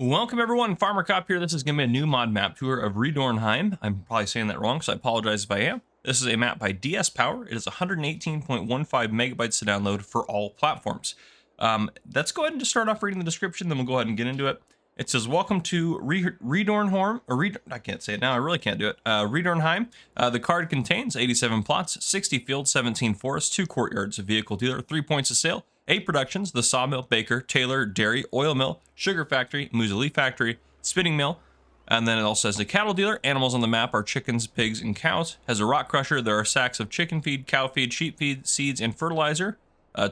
Welcome everyone, Farmer Cop here. This is going to be a new mod map tour of Rehdornheim. I'm probably saying that wrong, so I apologize if I am. This is a map by DS Power. It is 118.15 megabytes to download for all platforms. Let's go ahead and just start off reading the description, then we'll go ahead and get into it. It says, welcome to Rehdornheim, I can't say it now, I really can't do it. Rehdornheim. The card contains 87 plots, 60 fields, 17 forests, 2 courtyards, a vehicle dealer, 3 points of sale, 8 productions, the sawmill, baker, tailor, dairy, oil mill, sugar factory, muesli factory, spinning mill, and then it also says the cattle dealer. Animals on the map are chickens, pigs, and cows. Has a rock crusher. There are sacks of chicken feed, cow feed, sheep feed, seeds, and fertilizer.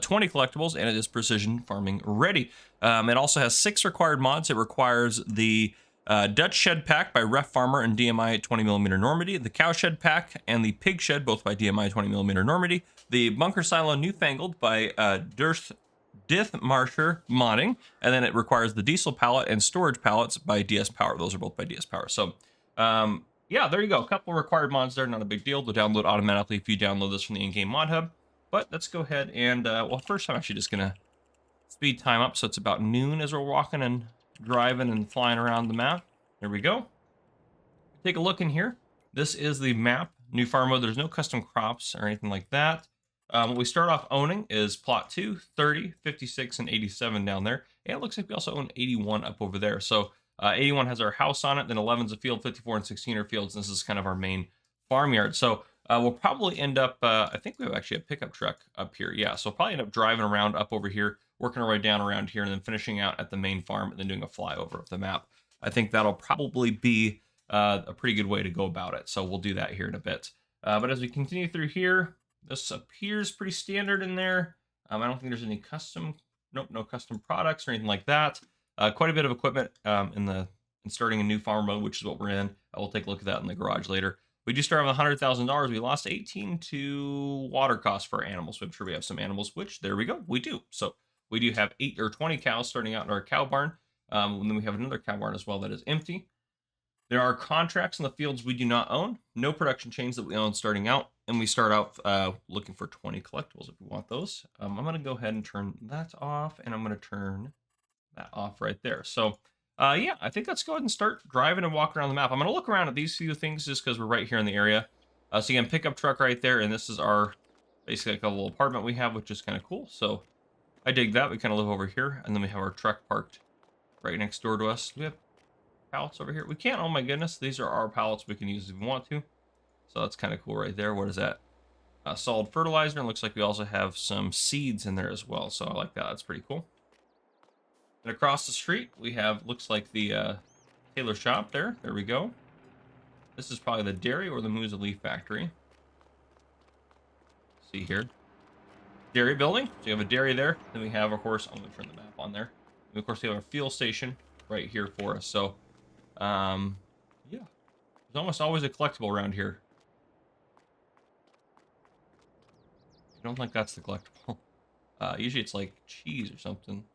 20 collectibles, and it is precision farming ready. It also has 6 required mods. It requires the Dutch Shed Pack by Ref Farmer and DMI 20mm Normandy, the Cow Shed Pack and the Pig Shed, both by DMI 20mm Normandy, the Bunker Silo Newfangled by Dith Marsher Modding, and then it requires the Diesel Pallet and Storage Pallets by DS Power. Those are both by DS Power. So, yeah, there you go. A couple required mods there, not a big deal. They'll download automatically if you download this from the in-game mod hub. But let's go ahead and, well, first I'm actually just going to speed time up so it's about noon as we're walking and driving and flying around the map. There we go. Take a look in here. This is the map, new farm mode. There's no custom crops or anything like that. What we start off owning is plot 2, 30, 56, and 87 down there. And it looks like we also own 81 up over there. So 81 has our house on it, then 11's a field, 54 and 16 are fields. And this is kind of our main farmyard. So we'll probably end up, I think we have actually a pickup truck up here. Yeah, so we'll probably end up driving around up over here, working our way down around here, and then finishing out at the main farm and then doing a flyover of the map. I think that'll probably be a pretty good way to go about it. So we'll do that here in a bit. But as we continue through here, this appears pretty standard in there. I don't think there's any custom, nope, no custom products or anything like that. Quite a bit of equipment in starting a new farm mode, which is what we're in. We'll take a look at that in the garage later. We do start with $100,000. We lost 18 to water costs for our animals. So I'm sure we have some animals, which there we go. We do. So we do have 8 or 20 cows starting out in our cow barn. And then we have another cow barn as well that is empty. There are contracts in the fields we do not own. No production chains that we own starting out. And we start out looking for 20 collectibles if we want those. I'm going to go ahead and turn that off. And I'm going to turn that off right there. So yeah, I think let's go ahead and start driving and walking around the map. I'm going to look around at these few things just because we're right here in the area. So again, pickup truck right there. And this is our basically like a little apartment we have, which is kind of cool. So I dig that. We kind of live over here. And then we have our truck parked right next door to us. We have pallets over here. We can't. Oh my goodness. These are our pallets we can use if we want to. So that's kind of cool right there. What is that? Solid fertilizer. And looks like we also have some seeds in there as well. So I like that. That's pretty cool. And across the street, we have, looks like the tailor shop there. There we go. This is probably the dairy or the muesli factory. See here. Dairy building. So you have a dairy there. Then we have, of course, I'm going to turn the map on there. And of course, we have a fuel station right here for us. So, yeah. There's almost always a collectible around here. I don't think that's the collectible. Usually it's like cheese or something.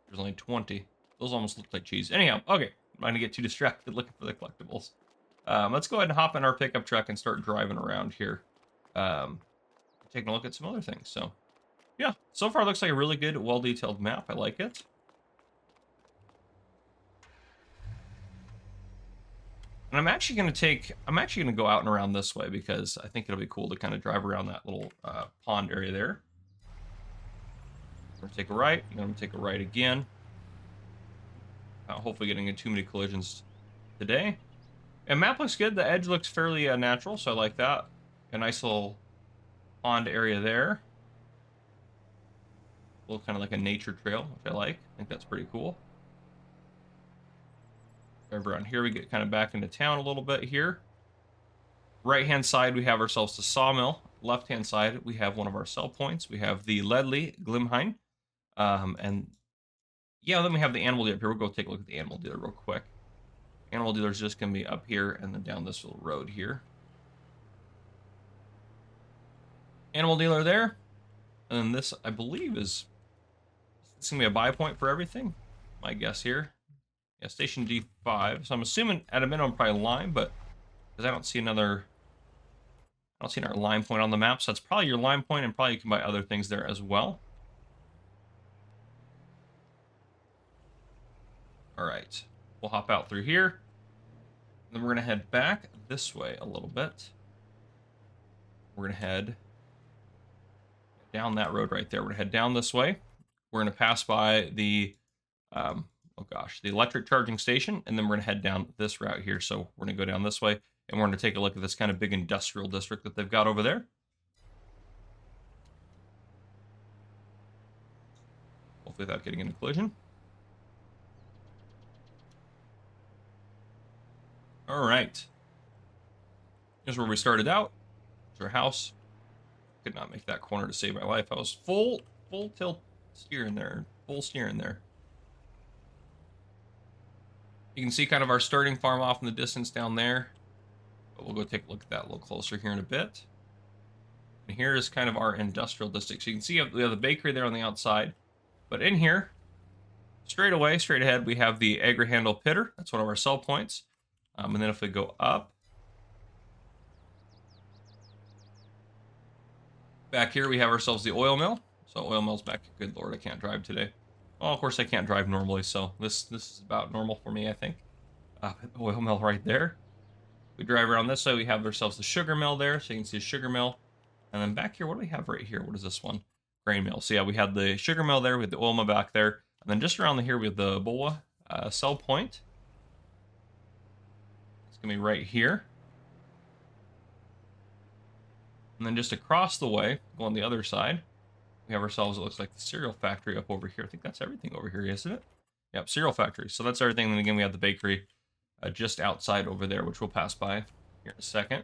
There's only 20. Those almost look like cheese. Anyhow, okay. I'm not going to get too distracted looking for the collectibles. Let's go ahead and hop in our pickup truck and start driving around here. Taking a look at some other things. So, yeah. So far, it looks like a really good, well-detailed map. I like it. And I'm actually going to go out and around this way because I think it'll be cool to kind of drive around that little pond area there. I'm going to take a right, and then I'm going to take a right again. Hopefully getting in too many collisions today. And map looks good. The edge looks fairly natural, so I like that. A nice little pond area there. A little kind of like a nature trail, which I like. I think that's pretty cool. Drive around here, we get kind of back into town a little bit here. Right-hand side, we have ourselves the sawmill. Left-hand side, we have one of our sell points. We have the Ledley Glimheim. And yeah, then we have the animal dealer. Here, we'll go take a look at the animal dealer real quick. Animal dealer is just going to be up here and then down this little road here. Animal dealer there. And then this, I believe, is going to be a buy point for everything. My guess here. Yeah, station D5. So I'm assuming at a minimum probably lime, but because I don't see another lime point on the map. So that's probably your lime point, and probably you can buy other things there as well. All right, we'll hop out through here. Then we're going to head back this way a little bit. We're going to head down that road right there. We're going to head down this way. We're going to pass by the, oh gosh, the electric charging station, and then we're going to head down this route here. So we're going to go down this way, and we're going to take a look at this kind of big industrial district that they've got over there. Hopefully without getting into collision. All right. Here's where we started out. Here's our house. Could not make that corner to save my life. I was full tilt steering there. Full steering there. You can see kind of our starting farm off in the distance down there. But we'll go take a look at that a little closer here in a bit. And here is kind of our industrial district. So you can see we have the bakery there on the outside. But in here, straight ahead, we have the agri-handle pitter. That's one of our sell points. And then if we go up, back here we have ourselves the oil mill. So oil mill's back. Good Lord, I can't drive today. Well, of course I can't drive normally, so this is about normal for me, I think. Oil mill right there. We drive around this way, we have ourselves the sugar mill there, so you can see a sugar mill. And then back here, what do we have right here? What is this one? Grain mill. So yeah, we had the sugar mill there, we had the oil mill back there. And then just around here, we have the Boa sell point. It's going to be right here. And then just across the way, go on the other side, we have ourselves, it looks like the cereal factory up over here. I think that's everything over here, isn't it? Yep, cereal factory. So that's everything. And then again, we have the bakery just outside over there, which we'll pass by here in a second.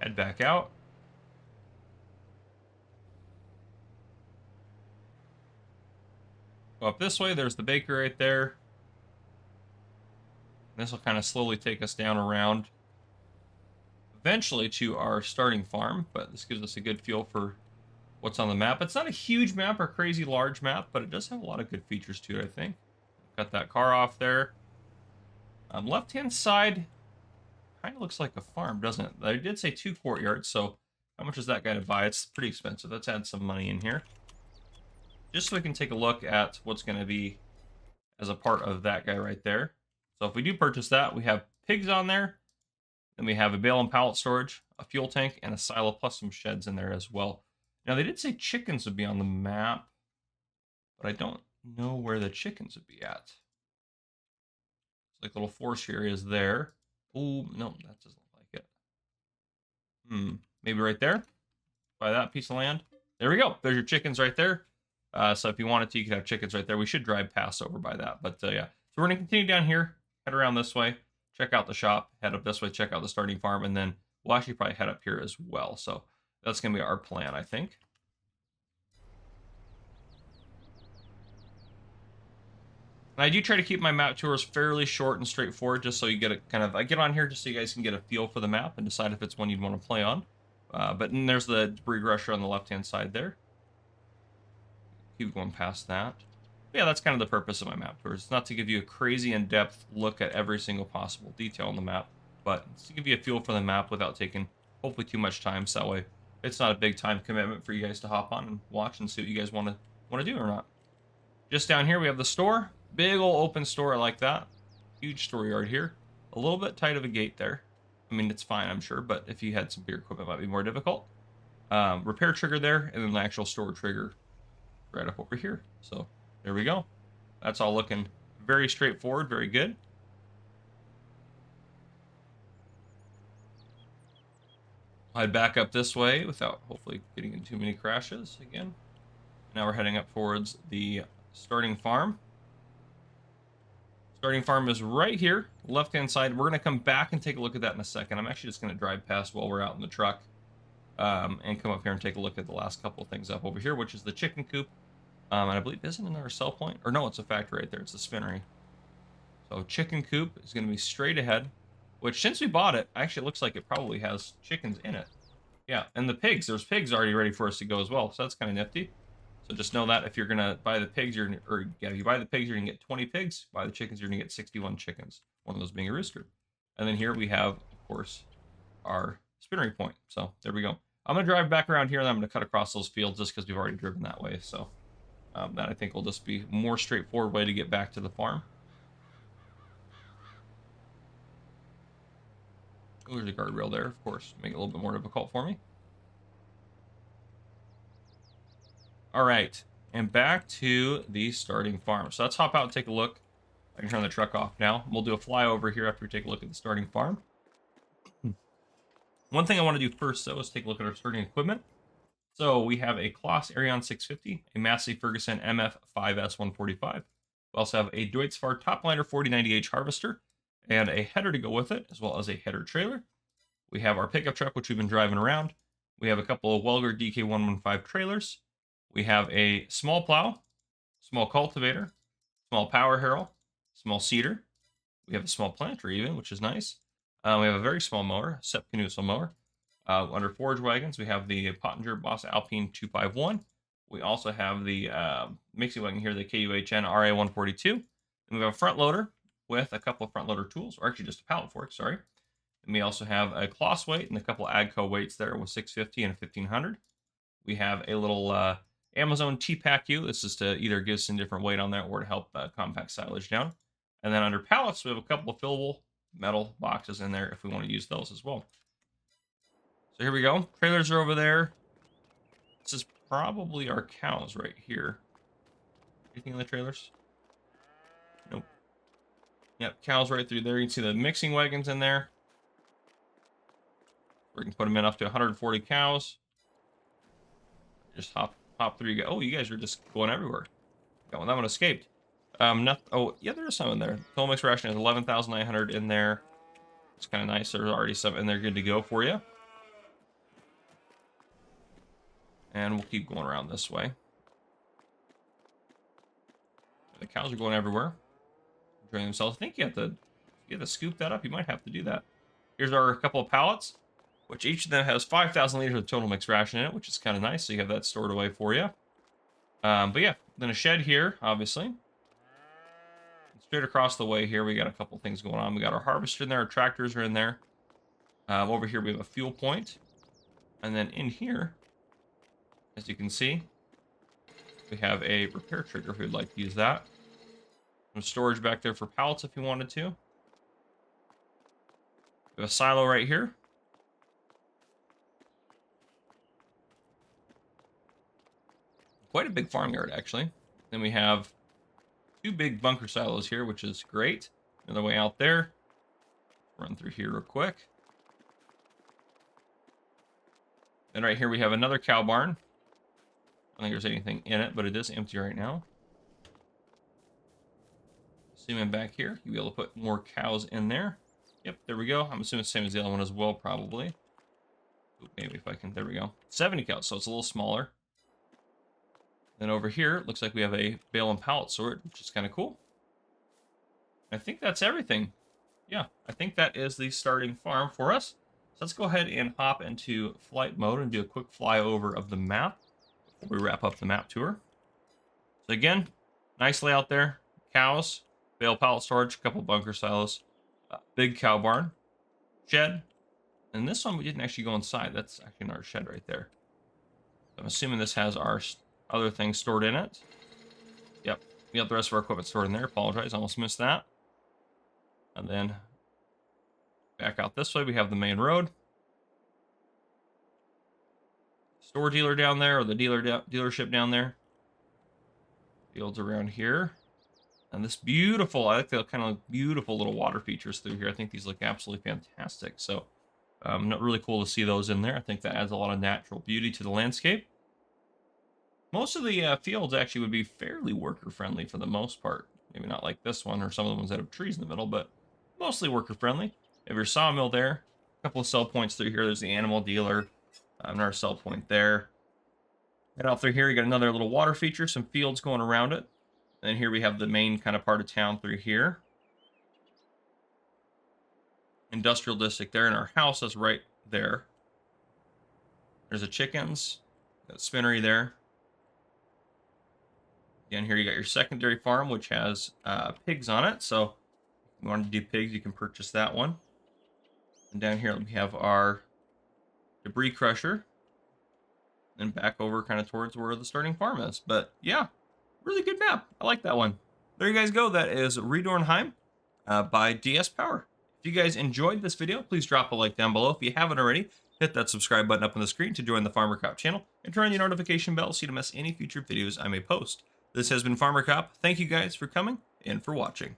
Head back out. Go up this way, there's the bakery right there. This will kind of slowly take us down around eventually to our starting farm, but this gives us a good feel for what's on the map. It's not a huge map or a crazy large map, but it does have a lot of good features to it, I think. Got that car off there. Left-hand side kind of looks like a farm, doesn't it? I did say 2 courtyards, so how much is that guy to buy? It's pretty expensive. Let's add some money in here, just so we can take a look at what's going to be as a part of that guy right there. So if we do purchase that, we have pigs on there. Then we have a bale and pallet storage, a fuel tank, and a silo, plus some sheds in there as well. Now, they did say chickens would be on the map, but I don't know where the chickens would be at. It's like little forestry areas there. Oh, no, that doesn't look like it. Maybe right there? By that piece of land. There we go. There's your chickens right there. So if you wanted to, you could have chickens right there. We should drive past over by that. But yeah, so we're going to continue down here, head around this way, check out the shop, head up this way, check out the starting farm, and then we'll actually probably head up here as well. So that's going to be our plan, I think. And I do try to keep my map tours fairly short and straightforward, just so you get a kind of, I get on here just so you guys can get a feel for the map and decide if it's one you'd want to play on. But then there's the debris rusher on the left-hand side there. Keep going past that. But yeah, that's kind of the purpose of my map tours. It's not to give you a crazy in-depth look at every single possible detail on the map, but to give you a feel for the map without taking hopefully too much time, so that way it's not a big time commitment for you guys to hop on and watch and see what you guys want to do or not. Just down here we have the store. Big old open store, I like that. Huge store yard here. A little bit tight of a gate there. I mean, it's fine, I'm sure, but if you had some bigger equipment, it might be more difficult. Repair trigger there, and then the actual store trigger right up over here. So there we go. That's all looking very straightforward, very good. I'd back up this way without hopefully getting in too many crashes again. Now we're heading up towards the starting farm. Starting farm is right here, left-hand side. We're going to come back and take a look at that in a second. I'm actually just going to drive past while we're out in the truck and come up here and take a look at the last couple of things up over here, which is the chicken coop. And I believe, isn't another sell point? Or no, it's a factory right there. It's the spinnery. So chicken coop is going to be straight ahead, which since we bought it, actually looks like it probably has chickens in it. Yeah, and the pigs. There's pigs already ready for us to go as well, so that's kind of nifty. So just know that if you're gonna buy the pigs, if you buy the pigs, you're gonna get 20 pigs. Buy the chickens, you're gonna get 61 chickens. One of those being a rooster. And then here we have, of course, our spinnery point. So there we go. I'm gonna drive back around here, and I'm gonna cut across those fields just because we've already driven that way. So that I think will just be a more straightforward way to get back to the farm. Oh, there's a guardrail there, of course, make it a little bit more difficult for me. All right, and back to the starting farm. So let's hop out and take a look. I can turn the truck off now. We'll do a flyover here after we take a look at the starting farm. One thing I want to do first, though, is take a look at our starting equipment. So we have a Kloss Arion 650, a Massey Ferguson MF5S 145. We also have a Deutz-Fahr Topliner 4090H harvester and a header to go with it, as well as a header trailer. We have our pickup truck, which we've been driving around. We have a couple of Welger DK115 trailers. We have a small plow, small cultivator, small power harrow, small seeder. We have a small planter even, which is nice. We have a very small mower, Sepp Knusel mower. Under forage wagons, we have the Pottinger Boss Alpine 251. We also have the mixing wagon here, the KUHN RA142. And we have a front loader with a couple of front loader tools, or actually just a pallet fork, sorry. And we also have a Kloss weight and a couple of AGCO weights there with 650 and 1500. We have a little Amazon T-Pack U. This is to either give some different weight on there or to help compact silage down. And then under pallets, we have a couple of fillable metal boxes in there if we want to use those as well. So here we go. Trailers are over there. This is probably our cows right here. Anything in the trailers? Nope. Yep, cows right through there. You can see the mixing wagons in there. We can put them in up to 140 cows. Just hop through. You go. Oh, you guys are just going everywhere. That one escaped. Oh, yeah, there is some in there. Total mix ration is 11,900 in there. It's kind of nice. There's already some in there good to go for you. And we'll keep going around this way. The cows are going everywhere, enjoying themselves. I think you have to scoop that up. You might have to do that. Here's our couple of pallets, which each of them has 5,000 liters of total mixed ration in it, which is kind of nice. So you have that stored away for you. But yeah, then a shed here, obviously. Straight across the way here, we got a couple things going on. We got our harvester in there, our tractors are in there. Over here, we have a fuel point. And then in here, as you can see, we have a repair trigger if you'd like to use that. Some storage back there for pallets if you wanted to. We have a silo right here. Quite a big farmyard, actually. Then we have two big bunker silos here, which is great. Another way out there. Run through here real quick. Then right here we have another cow barn. I don't think there's anything in it, but it is empty right now. Zoom back here, you'll be able to put more cows in there. Yep, there we go. I'm assuming it's the same as the other one as well, probably. Ooh, maybe if I can, there we go. 70 cows, so it's a little smaller. Then over here, it looks like we have a bale and pallet sort, which is kind of cool. I think that's everything. Yeah, I think that is the starting farm for us. So let's go ahead and hop into flight mode and do a quick flyover of the map before we wrap up the map tour. So again, nice layout there. Cows, bale pallet storage, a couple bunker silos, big cow barn, shed. And this one we didn't actually go inside. That's actually another shed right there. I'm assuming this has our other things stored in it. Yep, we got the rest of our equipment stored in there. Apologize, almost missed that. And then back out this way, we have the main road. Store dealer down there, or the dealership down there. Fields around here. And this beautiful, I like the kind of beautiful little water features through here. I think these look absolutely fantastic. So, not really cool to see those in there. I think that adds a lot of natural beauty to the landscape. Most of the fields actually would be fairly worker-friendly for the most part. Maybe not like this one or some of the ones that have trees in the middle, but mostly worker-friendly. You have your sawmill there. A couple of sell points through here. There's the animal dealer. Another sell point there. Head out through here, you got another little water feature, some fields going around it. And here we have the main kind of part of town through here. Industrial district there, and our house is right there. There's the chickens. Got spinnery there. Again, here you got your secondary farm, which has pigs on it. So if you want to do pigs, you can purchase that one. And down here we have our debris crusher. And back over kind of towards where the starting farm is. But yeah, really good map. I like that one. There you guys go. That is Rehdornheim by DS Power. If you you guys enjoyed this video, please drop a like down below. If you haven't already, hit that subscribe button up on the screen to join the Farmer Cop channel, and turn on the notification bell so you don't miss any future videos I may post. This has been Farmer Cop. Thank you guys for coming and for watching.